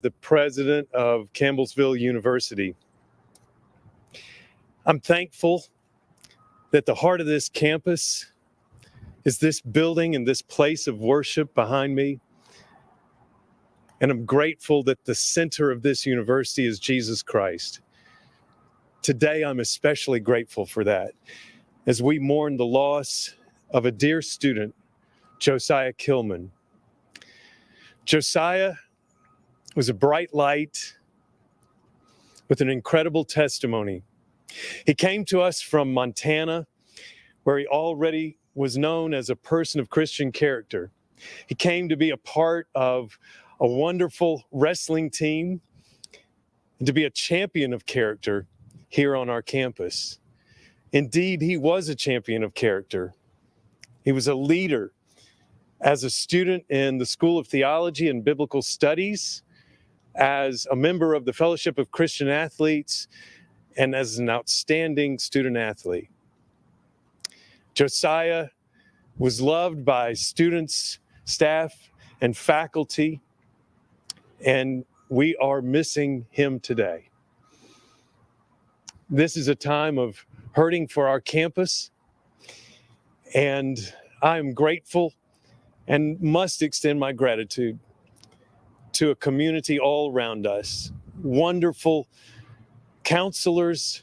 the president of Campbellsville University. I'm thankful that the heart of this campus is this building and this place of worship behind me. And I'm grateful that the center of this university is Jesus Christ. Today, I'm especially grateful for that as we mourn the loss of a dear student, Josiah Kilman. Josiah was a bright light with an incredible testimony. He came to us from Montana, where he already was known as a person of Christian character. He came to be a part of a wonderful wrestling team and to be a champion of character here on our campus. Indeed, he was a champion of character. He was a leader as a student in the School of Theology and Biblical Studies, as a member of the Fellowship of Christian Athletes, and as an outstanding student athlete. Josiah was loved by students, staff, and faculty, and we are missing him today. This is a time of hurting for our campus, and I am grateful and must extend my gratitude to a community all around us. Wonderful counselors,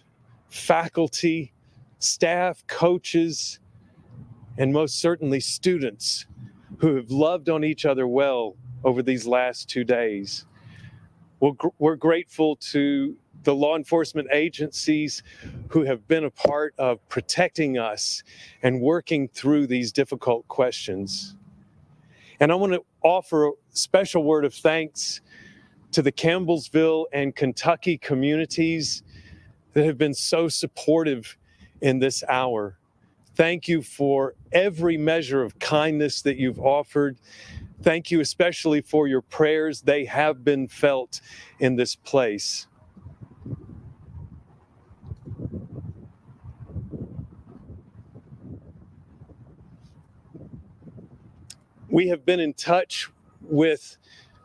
faculty, staff, coaches, and most certainly students who have loved on each other well over these last 2 days. We're grateful to the law enforcement agencies who have been a part of protecting us and working through these difficult questions. And I want to offer a special word of thanks to the Campbellsville and Kentucky communities that have been so supportive in this hour. Thank you for every measure of kindness that you've offered. Thank you especially for your prayers. They have been felt in this place. We have been in touch with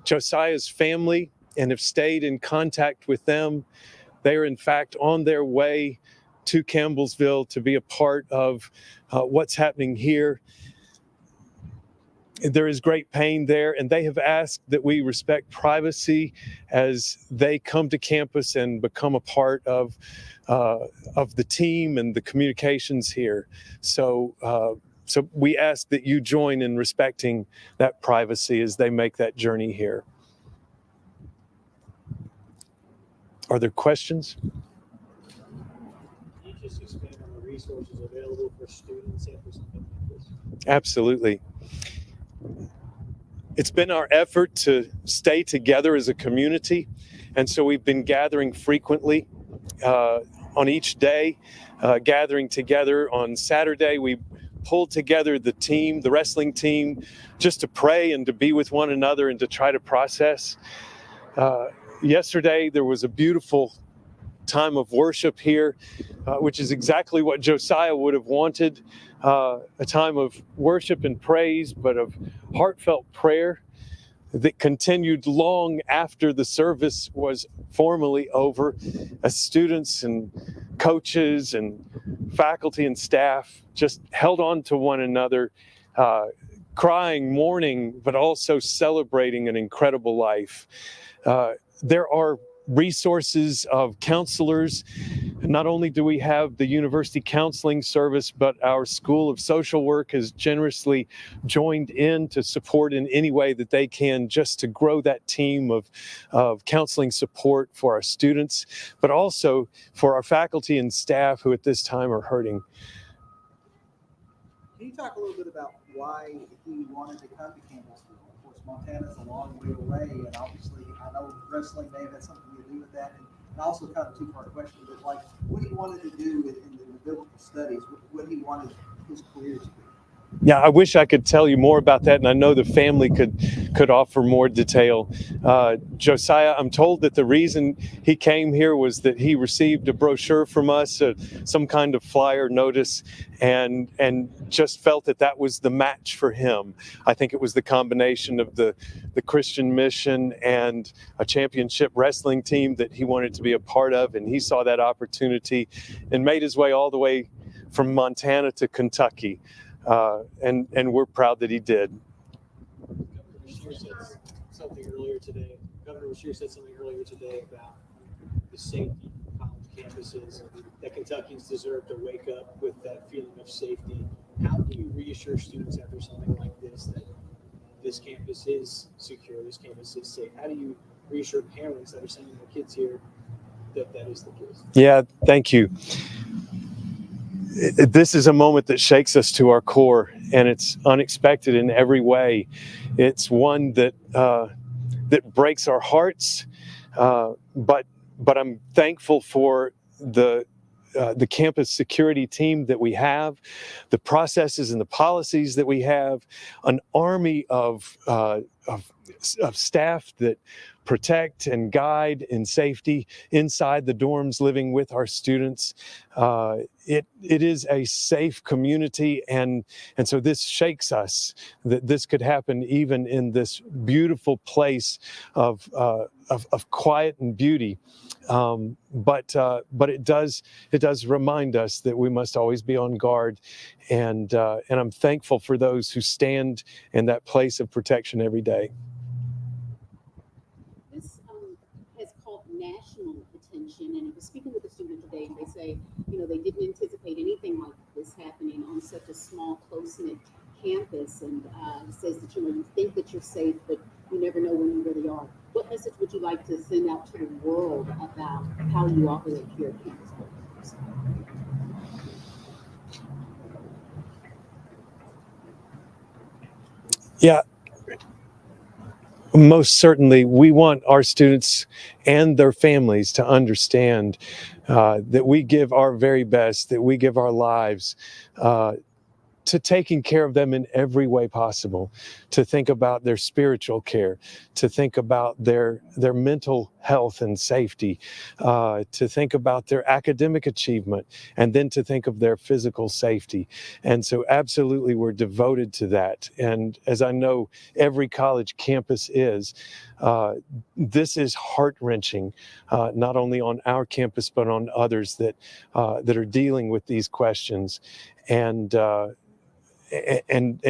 Josiah's family and have stayed in contact with them. They are in fact on their way to Campbellsville to be a part of what's happening here. There is great pain there, and they have asked that we respect privacy as they come to campus and become a part of the team and the communications here. So we ask that you join in respecting that privacy as they make that journey here. Are there questions? Can you just expand on the resources available for students and for campus? Absolutely. It's been our effort to stay together as a community, and so we've been gathering frequently on each day, gathering together. On Saturday, we pulled together the team, the wrestling team, just to pray and to be with one another and to try to process. Yesterday, there was a beautiful time of worship here, which is exactly what Josiah would have wanted, a time of worship and praise, but of heartfelt prayer that continued long after the service was formally over, as students and coaches and faculty and staff just held on to one another, crying, mourning, but also celebrating an incredible life. There are resources of counselors. Not only do we have the university counseling service, but our School of Social Work has generously joined in to support in any way that they can, just to grow that team of counseling support for our students, but also for our faculty and staff who at this time are hurting. Can you talk a little bit about why he wanted to come to Campbellsville? Of course, Montana's a long way away, and obviously I know wrestling may have had something to do with that. And also kind of a two-part question, but like what he wanted to do in the biblical studies, what he wanted his career to be. Yeah, I wish I could tell you more about that, and I know the family could offer more detail. Josiah, I'm told that the reason he came here was that he received a brochure from us, some kind of flyer notice, and just felt that that was the match for him. I think it was the combination of the Christian mission and a championship wrestling team that he wanted to be a part of, and he saw that opportunity and made his way all the way from Montana to Kentucky. And we're proud that he did. Governor Bashir said something earlier today about the safety of college campuses, that Kentuckians deserve to wake up with that feeling of safety. How do you reassure students after something like this that this campus is secure, this campus is safe? How do you reassure parents that are sending their kids here that that is the case? Yeah, thank you. This is a moment that shakes us to our core, and it's unexpected in every way. It's one that that breaks our hearts, but I'm thankful for the campus security team that we have, the processes and the policies that we have, an army of staff that protect and guide in safety inside the dorms, living with our students. It is a safe community, and so this shakes us that this could happen even in this beautiful place of quiet and beauty. But it does remind us that we must always be on guard, and I'm thankful for those who stand in that place of protection every day. This has caught national attention, and I was speaking with a student today, and they say, they didn't anticipate anything like this happening on such a small, close-knit campus, and says that, you think that you're safe, but you never know when you really are. What message would you like to send out to the world about how you operate here at Campbellsville? Yeah, most certainly. We want our students and their families to understand that we give our very best, that we give our lives to taking care of them in every way possible, to think about their spiritual care, to think about their mental health and safety, to think about their academic achievement, and then to think of their physical safety. And so absolutely we're devoted to that. And as I know every college campus is, this is heart-wrenching, not only on our campus, but on others that are dealing with these questions. And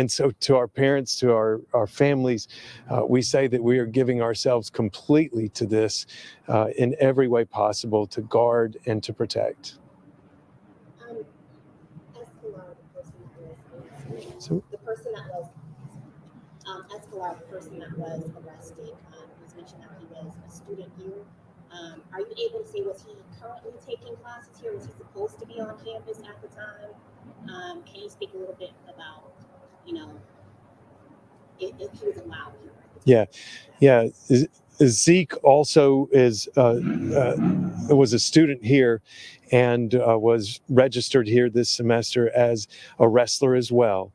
so to our parents, to our families, we say that we are giving ourselves completely to this in every way possible to guard and to protect. The person that was Escalar, the person that was arrested, was mentioned that he was a student here. Are you able to say, was he currently taking classes here? Was he supposed to be on campus at the time? Can you speak a little bit about, if he was allowed here? Yeah. Zeke also was a student here and was registered here this semester as a wrestler as well.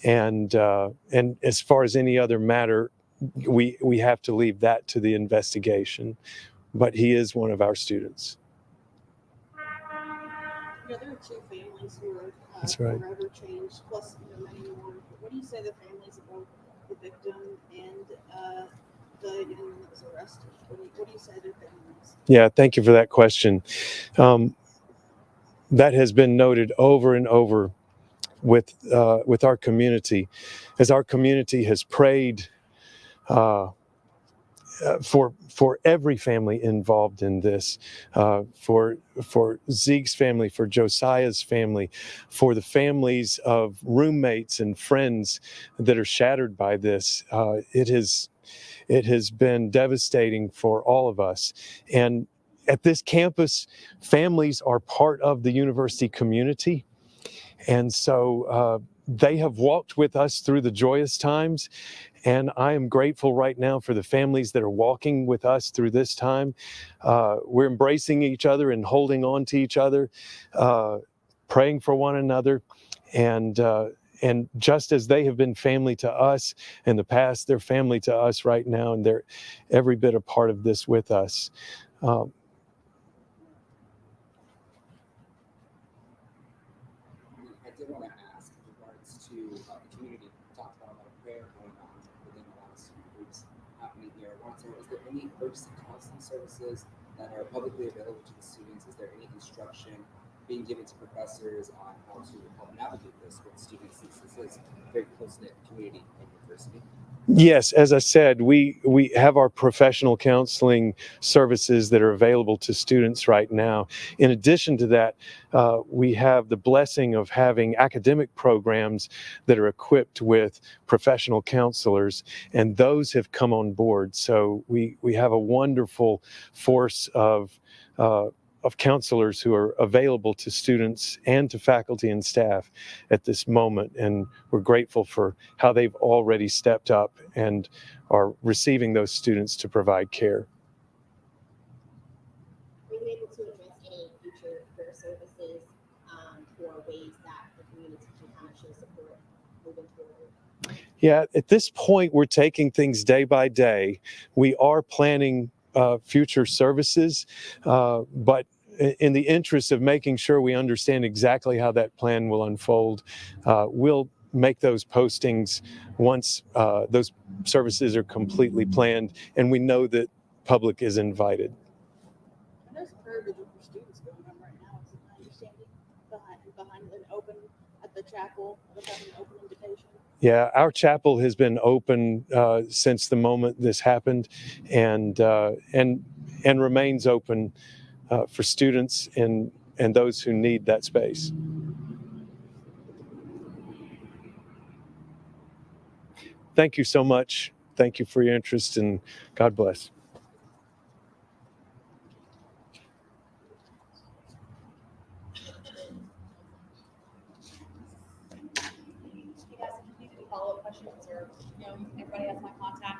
And as far as any other matter, we have to leave that to the investigation. But he is one of our students. There are two families who are That's right. forever changed, plus many more. What do you say the families of both the victim and the young man that was arrested? What do you say to their families? Yeah, thank you for that question. That has been noted over and over with our community, as our community has prayed for every family involved in this, for Zeke's family, for Josiah's family, for the families of roommates and friends that are shattered by this. It has been devastating for all of us. And at this campus, families are part of the university community. And so they have walked with us through the joyous times. And I am grateful right now for the families that are walking with us through this time. We're embracing each other and holding on to each other, praying for one another. And and just as they have been family to us in the past, they're family to us right now, and they're every bit a part of this with us. I did want to ask in regards to the community. We talked about a lot of prayer going on within the last few weeks happening here. I wanted to know, is there any emergency counseling services that are publicly available to the students? Is there any instruction being given to professors on how to help navigate this with students, since this is a very close-knit community and university? Yes, as I said, we have our professional counseling services that are available to students right now. In addition to that, we have the blessing of having academic programs that are equipped with professional counselors, and those have come on board. So we have a wonderful force of counselors who are available to students and to faculty and staff at this moment. And we're grateful for how they've already stepped up and are receiving those students to provide care. Were you able to address any future prayer services or ways that the community can kind of show support moving forward? Yeah, at this point, we're taking things day by day. We are planning future services, but in the interest of making sure we understand exactly how that plan will unfold, we'll make those postings once those services are completely planned and we know that public is invited. And there's a prayer vigil for students going on right now, is my understanding, behind an open at the chapel, having an open invitation. Yeah, our chapel has been open since the moment this happened, and remains open for students and those who need that space. Thank you so much. Thank you for your interest, and God bless. You guys, if you need any follow-up questions or, everybody has my contact.